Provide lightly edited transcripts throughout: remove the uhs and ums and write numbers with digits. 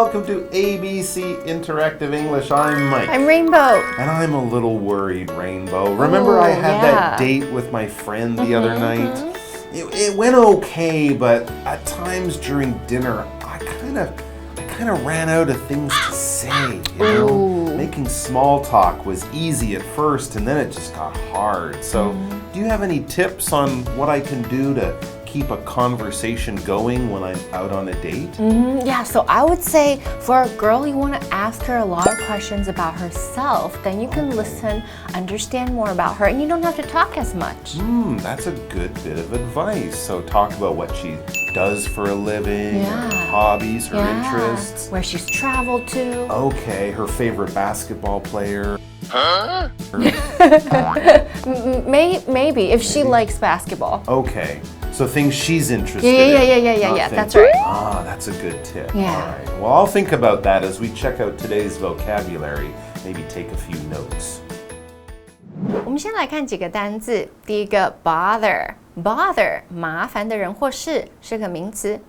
welcome to ABC Interactive English. I'm Mike. I'm Rainbow. And I'm a little worried, Rainbow. Remember I had that date with my friend the other night? It went okay, but at times during dinner, I kind of ran out of things to say, you know? Making small talk was easy at first, and then it just got hard. So, do you have any tips on what I can do to keep a conversation going when I'm out on a date? Yeah, so I would say for a girl, you want to ask her a lot of questions about herself. Then you can listen, understand more about her, and you don't have to talk as much. That's a good bit of advice. So talk about what she does for a living, her hobbies, her interests. Where she's traveled to. Okay, her favorite basketball player. Huh? Maybe, if she likes basketball. Okay. So things she's interested in. Yeah, that's right. Ah, that's a good tip. Yeah. All right. Well, I'll think about that as we check out today's vocabulary. Maybe take a few notes. 我们先来看几个单字。第一个 bother， 麻烦的人或事，是个名词。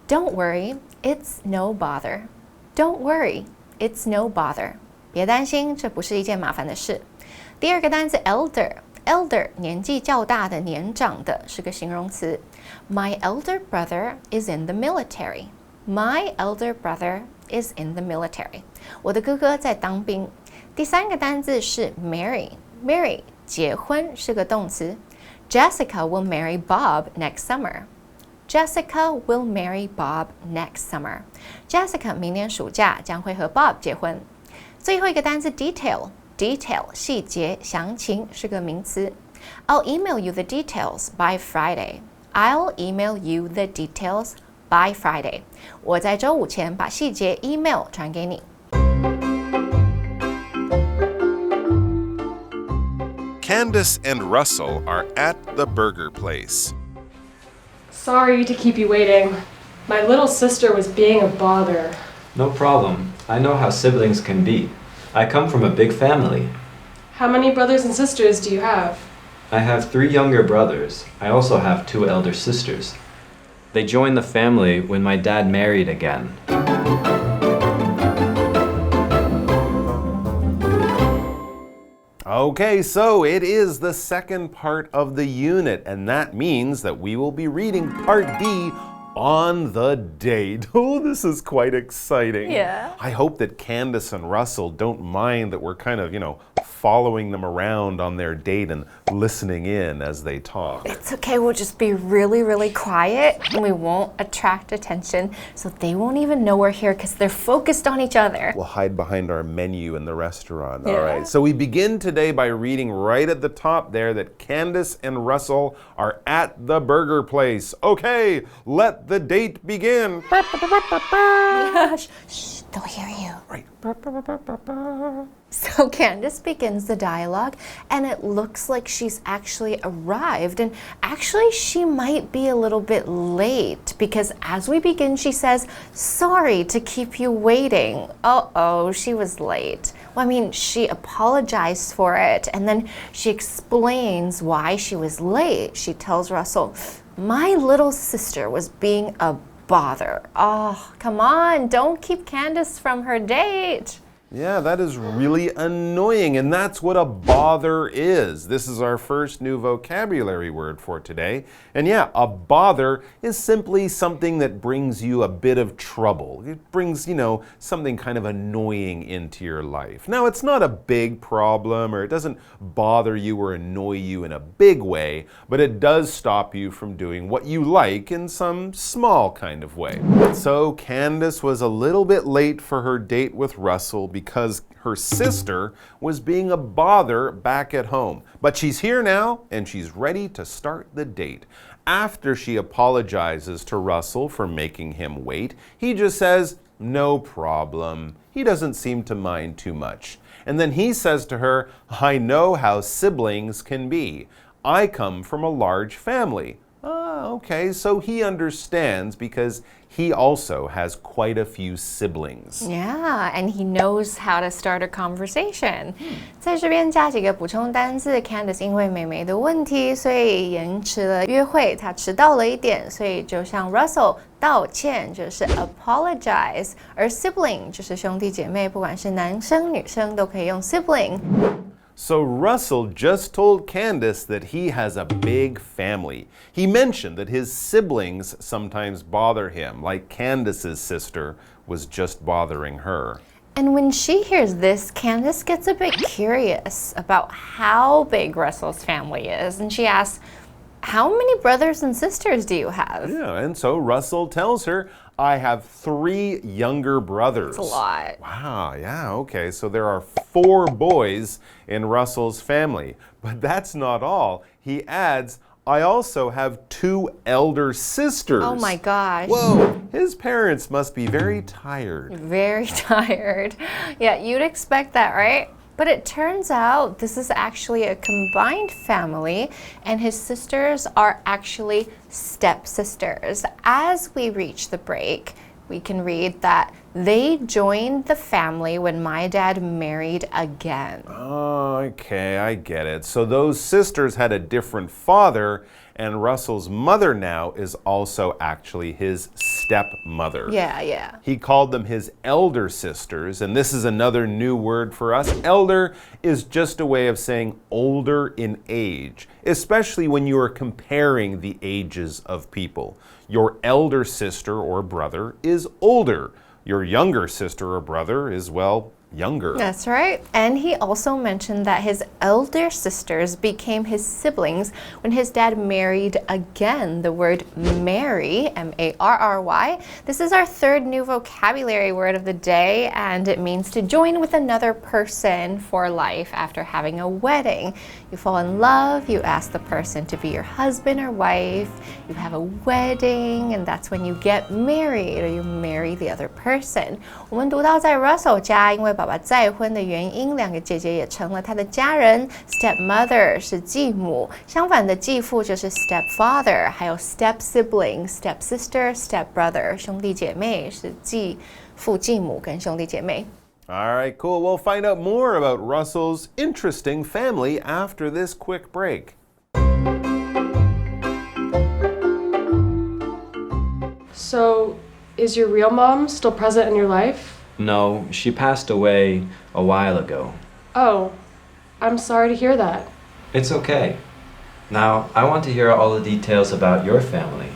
Don't worry, it's no bother. Don't worry, it's no bother. 别担心，这不是一件麻烦的事。第二个单字 elder， 年纪较大的、年长的，是个形容词。My elder brother is in the military. My elder brother is in the military. 我的哥哥在当兵。第三个单字是 marry， 结婚是个动词。Jessica will marry Bob next summer. Jessica will marry Bob next summer. Jessica 明年暑假将会和 Bob 结婚。最后一个单字 detail， 细节、详情是个名词。I'll email you the details by Friday. I'll email you the details by Friday. 我在周五前把细节 email 传给你。Candace and Russell are at the burger place. Sorry to keep you waiting. My little sister was being a bother. No problem. I know how siblings can be. I come from a big family. How many brothers and sisters do you have? I have 3 younger brothers. I also have 2 elder sisters. They joined the family when my dad married again. Okay, so it is the second part of the unit, and that means that we will be reading part B on the date. Oh, this is quite exciting. Yeah. I hope that Candace and Russell don't mind that we're kind of, following them around on their date and listening in as they talk. It's okay, we'll just be really, really quiet and we won't attract attention, so they won't even know we're here because they're focused on each other. We'll hide behind our menu in the restaurant. All right, so we begin today by reading right at the top there that Candace and Russell are at the burger place. Okay, let the date begin. Shh, they'll hear you. Right. So Candace begins the dialogue, and it looks like she's actually arrived, and actually she might be a little bit late because as we begin she says, sorry to keep you waiting. Uh-oh, she was late. Well, I mean, she apologized for it, and then she explains why she was late. She tells Russell, my little sister was being a bother. Oh, come on, don't keep Candace from her date. Yeah, that is really annoying, and that's what a bother is. This is our first new vocabulary word for today. And yeah, a bother is simply something that brings you a bit of trouble. It brings, something kind of annoying into your life. Now, it's not a big problem, or it doesn't bother you or annoy you in a big way, but it does stop you from doing what you like in some small kind of way. So Candace was a little bit late for her date with Russell because her sister was being a bother back at home. But she's here now, and she's ready to start the date. After she apologizes to Russell for making him wait, he just says, no problem. He doesn't seem to mind too much. And then he says to her, I know how siblings can be. I come from a large family. Okay, so he understands because he also has quite a few siblings. Yeah, and he knows how to start a conversation. 在这边加几个补充单字 Candice 因为妹妹的问题，所以延迟了约会，她迟到了一点，所以就向 Russell 道歉，就是 apologize， 而 sibling 就是兄弟姐妹，不管是男生女生都可以用 sibling。So Russell just told Candice that he has a big family. He mentioned that his siblings sometimes bother him, like Candice's sister was just bothering her. And when she hears this, Candice gets a bit curious about how big Russell's family is, and she asks, how many brothers and sisters do you have? Yeah, and so Russell tells her, I have 3 younger brothers. That's a lot. Wow, yeah, okay. So there are 4 boys in Russell's family. But that's not all. He adds, I also have 2 elder sisters. Oh my gosh. Whoa, his parents must be very tired. Very tired. Yeah, you'd expect that, right? But it turns out this is actually a combined family, and his sisters are actually stepsisters. As we reach the break, we can read that they joined the family when my dad married again. Oh, okay, I get it. So those sisters had a different father, and Russell's mother now is also actually his stepmother. Yeah. He called them his elder sisters, and this is another new word for us. Elder is just a way of saying older in age, especially when you are comparing the ages of people. Your elder sister or brother is older. Your younger sister or brother is, well, younger. That's right. And he also mentioned that his elder sisters became his siblings when his dad married again. The word marry, M-A-R-R-Y. This is our third new vocabulary word of the day, and it means to join with another person for life after having a wedding. You fall in love, you ask the person to be your husband or wife, you have a wedding, and that's when you get married, or you marry the other person. 我们读到在 Russell 家，因为爸爸再婚的原因，2个姐姐也成了他的家人。Stepmother 是继母，相反的继父就是 stepfather， 还有 step sibling、stepsister、stepbrother， 兄弟姐妹是继父、继母跟兄弟姐妹。All right, cool. We'll find out more about Russell's interesting family after this quick break. So, is your real mom still present in your life? No, she passed away a while ago. Oh, I'm sorry to hear that. It's okay. Now, I want to hear all the details about your family.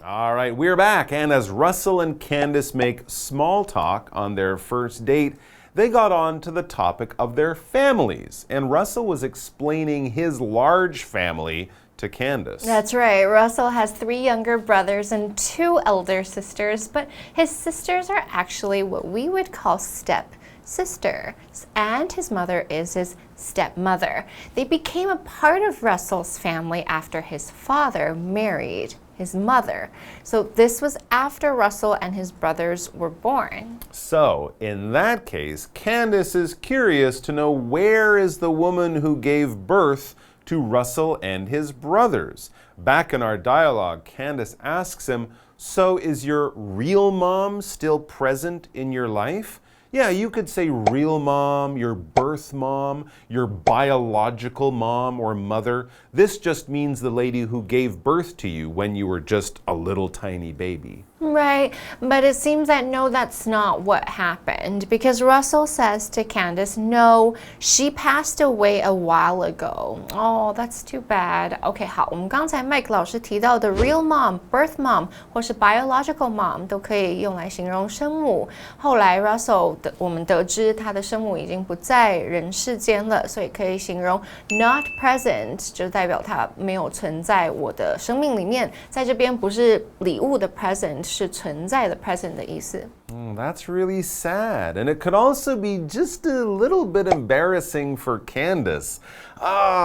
All right, we're back, and as Russell and Candice make small talk on their first date, they got on to the topic of their families, and Russell was explaining his large family to Candice. That's right. Russell has 3 younger brothers and 2 elder sisters, but his sisters are actually what we would call stepsisters, and his mother is his stepmother. They became a part of Russell's family after his father married his mother. So this was after Russell and his brothers were born. So, in that case, Candice is curious to know where is the woman who gave birth to Russell and his brothers. Back in our dialogue, Candice asks him, so is your real mom still present in your life? Yeah, you could say real mom, your birth mom, your biological mom or mother. This just means the lady who gave birth to you when you were just a little tiny baby. Right, but it seems that no, that's not what happened, because Russell says to Candice, no, she passed away a while ago. Oh, that's too bad. Okay, 好，我们刚才 Mike 老师提到的 real mom, birth mom 或是 biological mom 都可以用来形容生母。后来 Russell 我们得知他的生母已经不在人世间了，所以可以形容 not present， 就代表他没有存在我的生命里面。在这边不是礼物的 present。是存在的 present 的意思。That's really sad. And it could also be just a little bit embarrassing for Candace.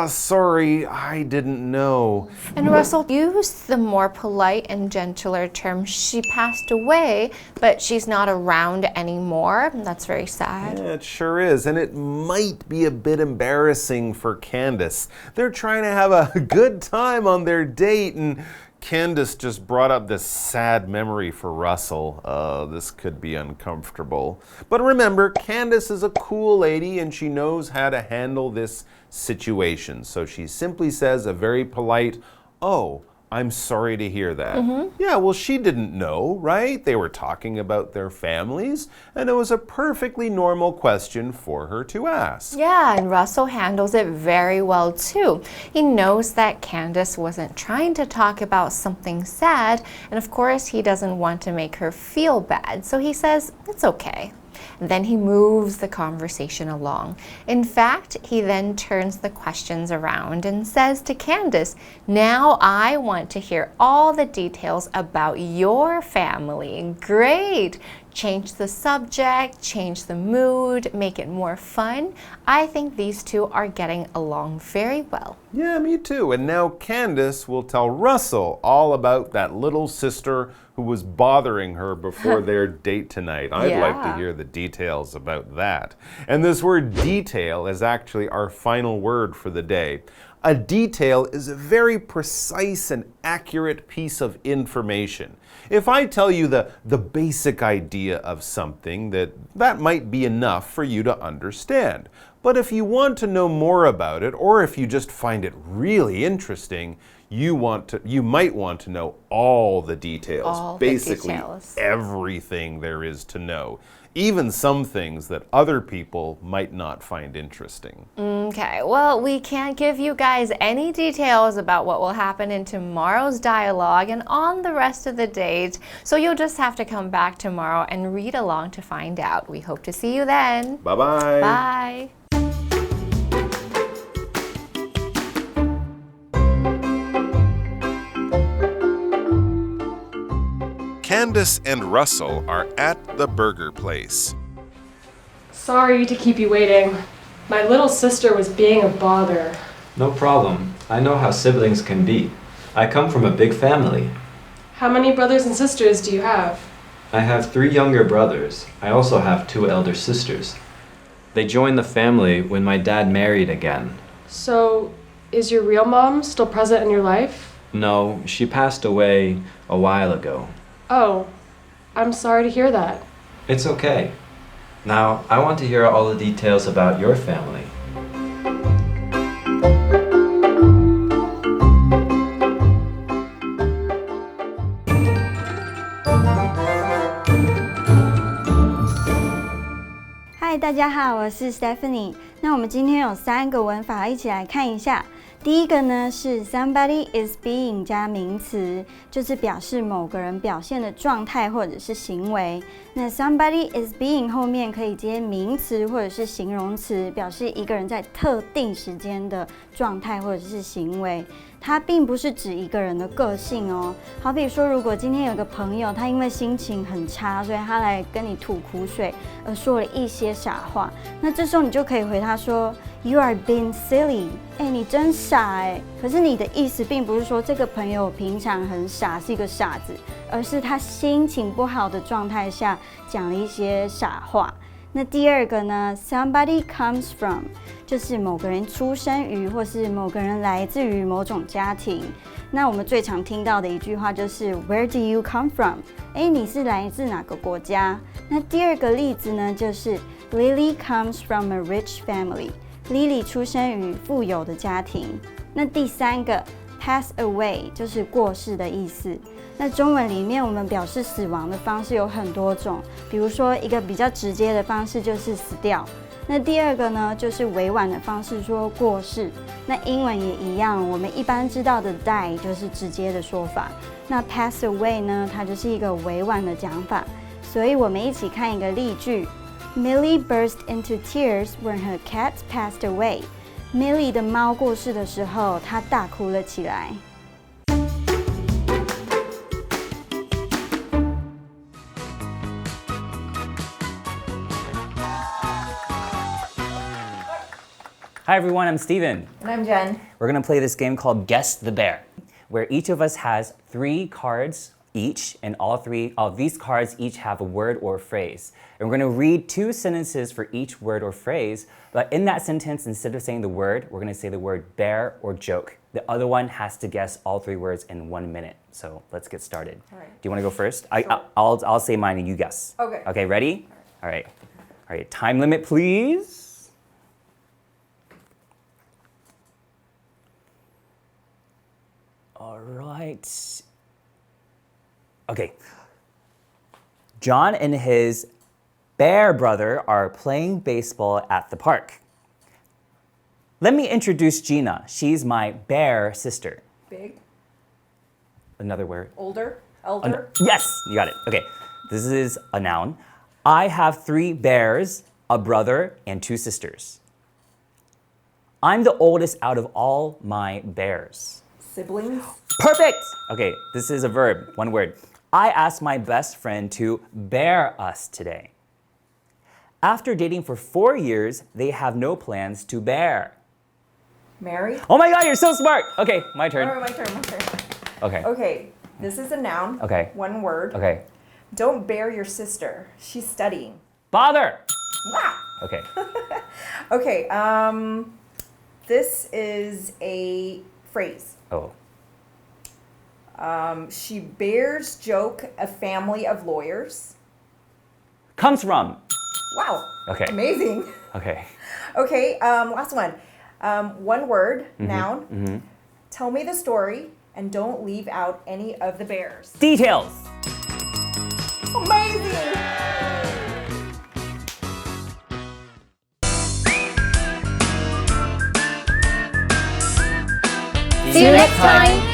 Sorry, I didn't know. And Russell used the more polite and gentler term, she passed away, but she's not around anymore. That's very sad. Yeah, it sure is. And it might be a bit embarrassing for Candace. They're trying to have a good time on their date, and Candace just brought up this sad memory for Russell. This could be uncomfortable. But remember, Candace is a cool lady and she knows how to handle this situation. So she simply says a very polite, "Oh, I'm sorry to hear that." Yeah, well, she didn't know, right? They were talking about their families, and it was a perfectly normal question for her to ask. Yeah, and Russell handles it very well too. He knows that Candace wasn't trying to talk about something sad, and of course he doesn't want to make her feel bad, so he says, "It's okay." And then he moves the conversation along. In fact, he then turns the questions around and says to Candace, "Now I want to hear all the details about your family." Great! Change the subject, change the mood, make it more fun. I think these two are getting along very well. Yeah, me too. And now Candace will tell Russell all about that little sister who was bothering her before their date tonight. I'd like to hear the details about that. And this word detail is actually our final word for the day. A detail is a very precise and accurate piece of information. If I tell you the basic idea of something, that might be enough for you to understand. But if you want to know more about it, or if you just find it really interesting, you might want to know all the details. Basically, everything there is to know. Even some things that other people might not find interesting. Okay, well, we can't give you guys any details about what will happen in tomorrow's dialogue and on the rest of the date, so you'll just have to come back tomorrow and read along to find out. We hope to see you then. Bye-bye. Bye. Candace and Russell are at the burger place. Sorry to keep you waiting. My little sister was being a bother. No problem. I know how siblings can be. I come from a big family. How many brothers and sisters do you have? I have 3 younger brothers. I also have 2 elder sisters. They joined the family when my dad married again. So, is your real mom still present in your life? No, she passed away a while ago. Oh, I'm sorry to hear that. It's okay. Now, I want to hear all the details about your family. Hi， 大家好，我是 Stephanie。那我们今天有3个文法，一起来看一下。第一个呢是 somebody is being 加名词，就是表示某个人表现的状态或者是行为。那 somebody is being 后面可以接名词或者是形容词，表示一个人在特定时间的状态或者是行为。它并不是指一个人的个性哦。好比说，如果今天有个朋友，他因为心情很差，所以他来跟你吐苦水，而说了一些傻话，那这时候你就可以回他说 You are being silly， 你真傻可是你的意思并不是说这个朋友平常很傻，是一个傻子，而是他心情不好的状态下讲了一些傻话。那第二个呢 ，somebody comes from 就是某个人出生于或是某个人来自于某种家庭。那我们最常听到的一句话就是 Where do you come from？ 你是来自哪个国家？那第二个例子呢，就是 Lily comes from a rich family。Lily 出生于富有的家庭。那第三个 pass away 就是过世的意思。那中文里面我们表示死亡的方式有很多种，比如说一个比较直接的方式就是死掉。那第二个呢，就是委婉的方式说过世。那英文也一样，我们一般知道的 die 就是直接的说法。那 pass away 呢，它就是一个委婉的讲法。所以我们一起看一个例句。Millie burst into tears when her cat passed away. Millie 的猫过世的时候，她大哭了起来。Hi everyone, I'm Stephen. And I'm Jen. We're gonna play this game called Guess the Bear, where each of us has 3 cards each, and all 3 of these cards each have a word or phrase. And we're gonna read 2 sentences for each word or phrase, but in that sentence, instead of saying the word, we're gonna say the word bear or joke. The other one has to guess all 3 words in 1 minute. So let's get started. All right. Do you wanna go first? Sure. I'll say mine and you guess. Okay. Okay, ready? All right. All right, time limit, please. All right. Okay. John and his bear brother are playing baseball at the park. Let me introduce Gina. She's my bear sister. Big, Another word. older, elder. Yes, you got it. Okay, this is a noun. I have 3 bears, a brother, and 2 sisters. I'm the oldest out of all my bears. Siblings. Perfect! Okay, this is a verb, 1 word. I asked my best friend to bear us today. After dating for 4 years, they have no plans to bear. Married. Oh my god, you're so smart! Okay, my turn. All right, my turn. Okay, Okay, this is a noun. Okay. 1 word. okay. Don't bear your sister. She's studying. Bother! Wow. Okay, Okay, this is a phrase. oh. She bears joke a family of lawyers. Comes from. Wow. Okay. Amazing. Okay. Okay, last one. 1 word, noun. Tell me the story and don't leave out any of the bears. Details! Amazing! See you next time!